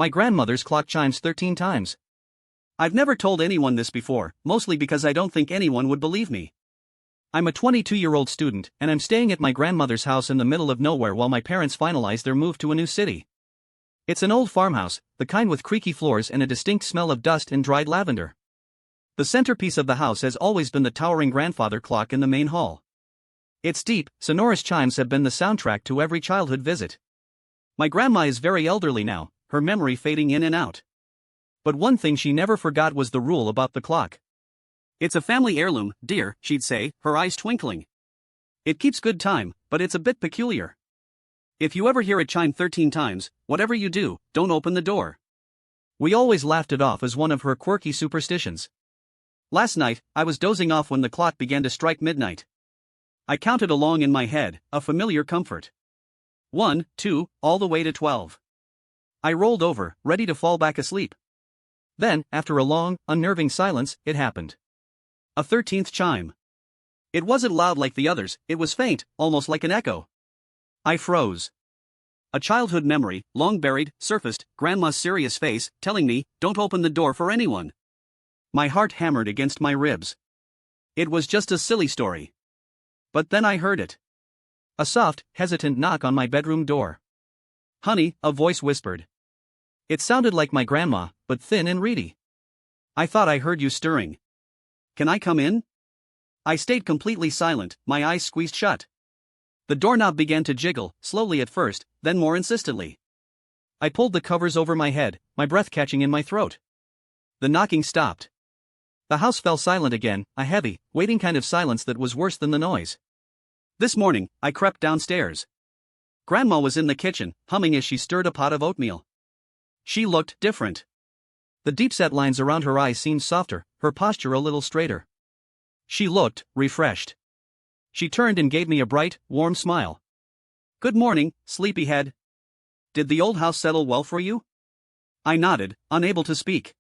My grandmother's clock chimes 13 times. I've never told anyone this before, mostly because I don't think anyone would believe me. I'm a 22-year-old student, and I'm staying at my grandmother's house in the middle of nowhere while my parents finalize their move to a new city. It's an old farmhouse, the kind with creaky floors and a distinct smell of dust and dried lavender. The centerpiece of the house has always been the towering grandfather clock in the main hall. Its deep, sonorous chimes have been the soundtrack to every childhood visit. My grandma is very elderly now, her memory fading in and out. But one thing she never forgot was the rule about the clock. "It's a family heirloom, dear," she'd say, her eyes twinkling. "It keeps good time, but it's a bit peculiar. If you ever hear it chime 13 times, whatever you do, don't open the door." We always laughed it off as one of her quirky superstitions. Last night, I was dozing off when the clock began to strike midnight. I counted along in my head, a familiar comfort. 1, 2, all the way to 12. I rolled over, ready to fall back asleep. Then, after a long, unnerving silence, it happened. A 13th chime. It wasn't loud like the others, it was faint, almost like an echo. I froze. A childhood memory, long buried, surfaced, Grandma's serious face, telling me, "Don't open the door for anyone." My heart hammered against my ribs. It was just a silly story. But then I heard it. A soft, hesitant knock on my bedroom door. "Honey," a voice whispered. It sounded like my grandma, but thin and reedy. "I thought I heard you stirring. Can I come in?" I stayed completely silent, my eyes squeezed shut. The doorknob began to jiggle, slowly at first, then more insistently. I pulled the covers over my head, my breath catching in my throat. The knocking stopped. The house fell silent again, a heavy, waiting kind of silence that was worse than the noise. This morning, I crept downstairs. Grandma was in the kitchen, humming as she stirred a pot of oatmeal. She looked different. The deep-set lines around her eyes seemed softer, her posture a little straighter. She looked refreshed. She turned and gave me a bright, warm smile. "Good morning, sleepyhead. Did the old house settle well for you?" I nodded, unable to speak.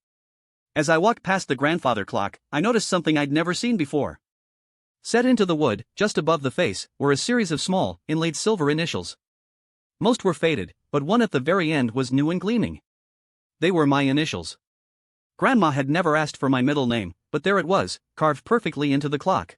As I walked past the grandfather clock, I noticed something I'd never seen before. Set into the wood, just above the face, were a series of small, inlaid silver initials. Most were faded, but one at the very end was new and gleaming. They were my initials. Grandma had never asked for my middle name, but there it was, carved perfectly into the clock.